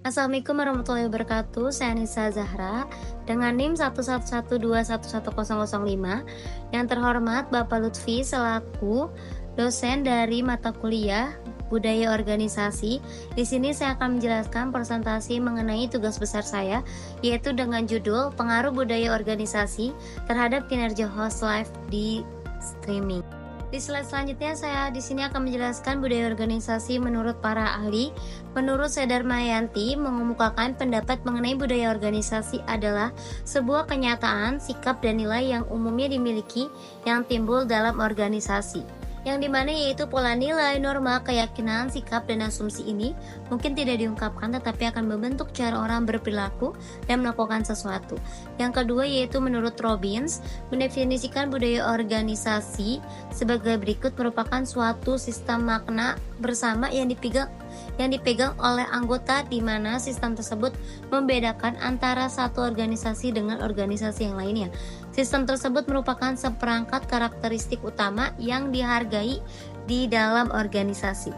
Assalamualaikum warahmatullahi wabarakatuh. Saya Nisa Zahra dengan NIM 111211105. Yang terhormat Bapak Lutfi selaku dosen dari mata kuliah Budaya Organisasi. Di sini saya akan menjelaskan presentasi mengenai tugas besar saya, yaitu dengan judul Pengaruh Budaya Organisasi terhadap kinerja host live di streaming. Di slide selanjutnya saya di sini akan menjelaskan budaya organisasi menurut para ahli. Menurut Sedar Mayanti mengemukakan pendapat mengenai budaya organisasi adalah sebuah kenyataan, sikap dan nilai yang umumnya dimiliki yang timbul dalam organisasi. Yang dimana yaitu pola nilai, norma, keyakinan, sikap, dan asumsi ini mungkin tidak diungkapkan tetapi akan membentuk cara orang berperilaku dan melakukan sesuatu. Yang kedua yaitu menurut Robbins mendefinisikan budaya organisasi sebagai berikut, merupakan suatu sistem makna bersama yang dipegang oleh anggota, di mana sistem tersebut membedakan antara satu organisasi dengan organisasi yang lainnya. Sistem tersebut merupakan seperangkat karakteristik utama yang dihargai di dalam organisasi.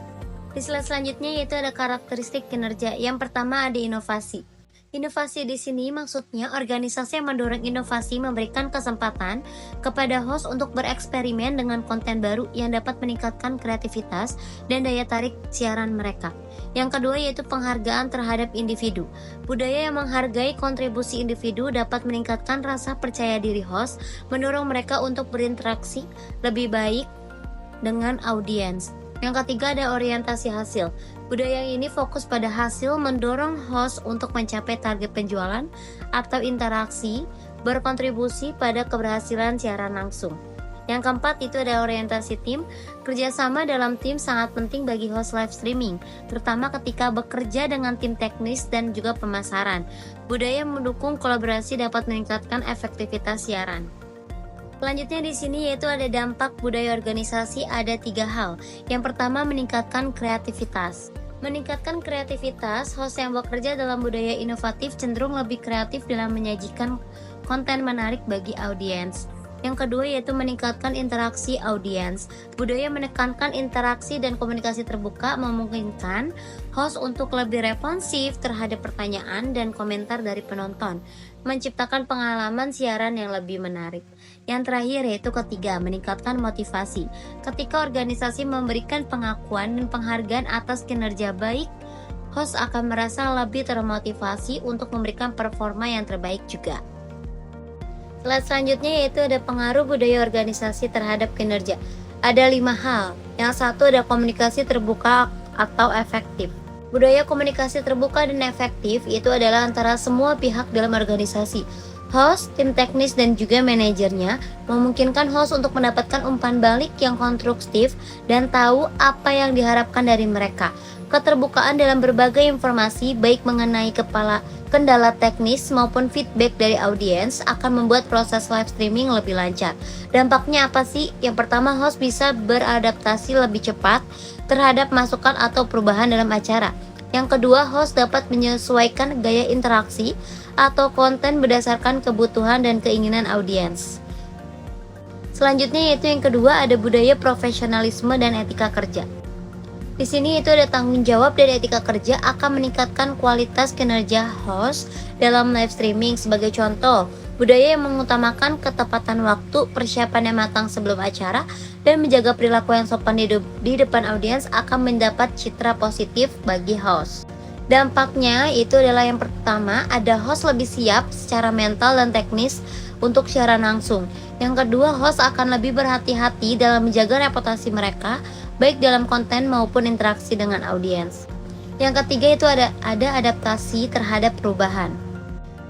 Di slide selanjutnya yaitu ada karakteristik kinerja. Yang pertama ada inovasi. Inovasi di sini maksudnya organisasi yang mendorong inovasi, memberikan kesempatan kepada host untuk bereksperimen dengan konten baru yang dapat meningkatkan kreativitas dan daya tarik siaran mereka. Yang kedua yaitu penghargaan terhadap individu. Budaya yang menghargai kontribusi individu dapat meningkatkan rasa percaya diri host, mendorong mereka untuk berinteraksi lebih baik dengan audiens. Yang ketiga ada orientasi hasil. Budaya ini fokus pada hasil, mendorong host untuk mencapai target penjualan atau interaksi, berkontribusi pada keberhasilan siaran langsung. Yang keempat itu ada orientasi tim. Kerjasama dalam tim sangat penting bagi host live streaming, terutama ketika bekerja dengan tim teknis dan juga pemasaran. Budaya mendukung kolaborasi dapat meningkatkan efektivitas siaran. Selanjutnya di sini yaitu ada dampak budaya organisasi, ada 3 hal. Yang pertama meningkatkan kreativitas. Meningkatkan kreativitas, host yang bekerja dalam budaya inovatif cenderung lebih kreatif dalam menyajikan konten menarik bagi audiens. Yang kedua yaitu meningkatkan interaksi audiens. Budaya menekankan interaksi dan komunikasi terbuka, memungkinkan host untuk lebih responsif terhadap pertanyaan dan komentar dari penonton, menciptakan pengalaman siaran yang lebih menarik. Yang terakhir yaitu ketiga, meningkatkan motivasi. Ketika organisasi memberikan pengakuan dan penghargaan atas kinerja baik, host akan merasa lebih termotivasi untuk memberikan performa yang terbaik juga. Slide selanjutnya yaitu ada pengaruh budaya organisasi terhadap kinerja. Ada 5 hal. Yang satu ada komunikasi terbuka atau efektif. Budaya komunikasi terbuka dan efektif itu adalah antara semua pihak dalam organisasi. Host, tim teknis dan juga manajernya memungkinkan host untuk mendapatkan umpan balik yang konstruktif dan tahu apa yang diharapkan dari mereka. Keterbukaan dalam berbagai informasi baik mengenai kendala teknis maupun feedback dari audiens akan membuat proses live streaming lebih lancar. Dampaknya apa sih? Yang pertama, host bisa beradaptasi lebih cepat terhadap masukan atau perubahan dalam acara. Yang kedua, host dapat menyesuaikan gaya interaksi atau konten berdasarkan kebutuhan dan keinginan audiens. Selanjutnya yaitu yang kedua ada budaya profesionalisme dan etika kerja. Di sini itu ada tanggung jawab dan etika kerja akan meningkatkan kualitas kinerja host dalam live streaming. Sebagai contoh, budaya yang mengutamakan ketepatan waktu, persiapan yang matang sebelum acara, dan menjaga perilaku yang sopan di depan audiens akan mendapat citra positif bagi host. Dampaknya itu adalah yang pertama, ada host lebih siap secara mental dan teknis untuk siaran langsung. Yang kedua, host akan lebih berhati-hati dalam menjaga reputasi mereka, baik dalam konten maupun interaksi dengan audiens. Yang ketiga itu ada adaptasi terhadap perubahan.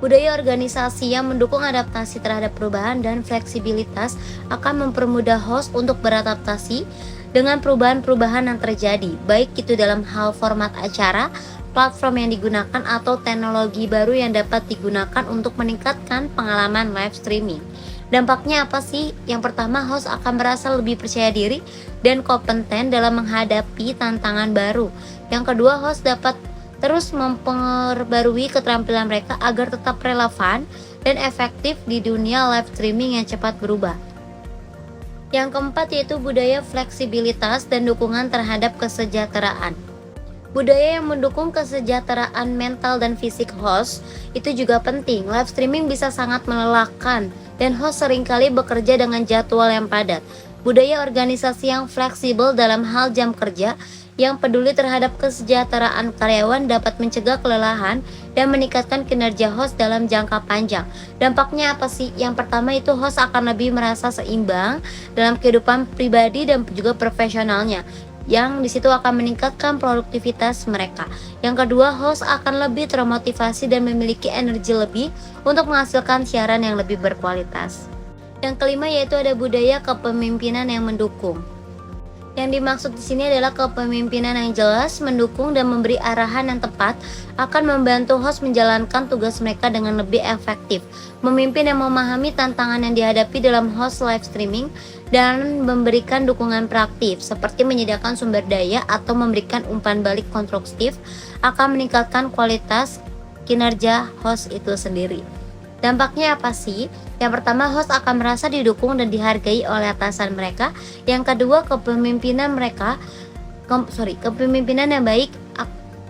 Budaya organisasi yang mendukung adaptasi terhadap perubahan dan fleksibilitas akan mempermudah host untuk beradaptasi dengan perubahan-perubahan yang terjadi, baik itu dalam hal format acara, platform yang digunakan, atau teknologi baru yang dapat digunakan untuk meningkatkan pengalaman live streaming. Dampaknya apa sih? Yang pertama, host akan merasa lebih percaya diri dan kompeten dalam menghadapi tantangan baru. Yang kedua, host dapat terus memperbarui keterampilan mereka agar tetap relevan dan efektif di dunia live streaming yang cepat berubah. Yang keempat yaitu budaya fleksibilitas dan dukungan terhadap kesejahteraan. Budaya yang mendukung kesejahteraan mental dan fisik host itu juga penting. Live streaming bisa sangat melelahkan dan host seringkali bekerja dengan jadwal yang padat. Budaya organisasi yang fleksibel dalam hal jam kerja yang peduli terhadap kesejahteraan karyawan dapat mencegah kelelahan dan meningkatkan kinerja host dalam jangka panjang. Dampaknya apa sih? Yang pertama itu host akan lebih merasa seimbang dalam kehidupan pribadi dan juga profesionalnya, yang disitu akan meningkatkan produktivitas mereka. Yang kedua, host akan lebih termotivasi dan memiliki energi lebih untuk menghasilkan siaran yang lebih berkualitas. Yang kelima yaitu ada budaya kepemimpinan yang mendukung. Yang dimaksud di sini adalah kepemimpinan yang jelas, mendukung dan memberi arahan yang tepat akan membantu host menjalankan tugas mereka dengan lebih efektif. Memimpin yang memahami tantangan yang dihadapi dalam host live streaming dan memberikan dukungan praktis seperti menyediakan sumber daya atau memberikan umpan balik konstruktif akan meningkatkan kualitas kinerja host itu sendiri. Dampaknya apa sih? Yang pertama, host akan merasa didukung dan dihargai oleh atasan mereka. Yang kedua, kepemimpinan yang baik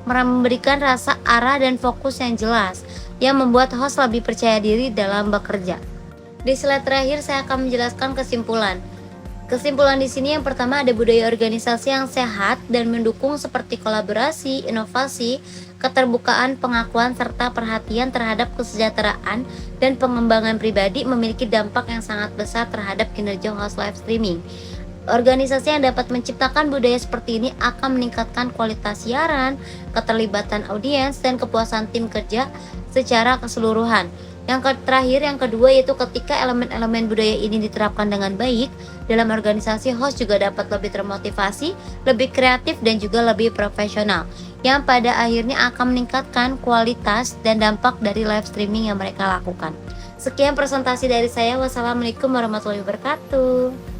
memberikan rasa arah dan fokus yang jelas yang membuat host lebih percaya diri dalam bekerja. Di slide terakhir saya akan menjelaskan kesimpulan. Kesimpulan di sini yang pertama ada budaya organisasi yang sehat dan mendukung seperti kolaborasi, inovasi, keterbukaan, pengakuan, serta perhatian terhadap kesejahteraan dan pengembangan pribadi memiliki dampak yang sangat besar terhadap kinerja host live streaming. Organisasi yang dapat menciptakan budaya seperti ini akan meningkatkan kualitas siaran, keterlibatan audiens, dan kepuasan tim kerja secara keseluruhan. Yang terakhir, yang kedua yaitu ketika elemen-elemen budaya ini diterapkan dengan baik dalam organisasi, host juga dapat lebih termotivasi, lebih kreatif dan juga lebih profesional, yang pada akhirnya akan meningkatkan kualitas dan dampak dari live streaming yang mereka lakukan. Sekian presentasi dari saya. Wassalamualaikum warahmatullahi wabarakatuh.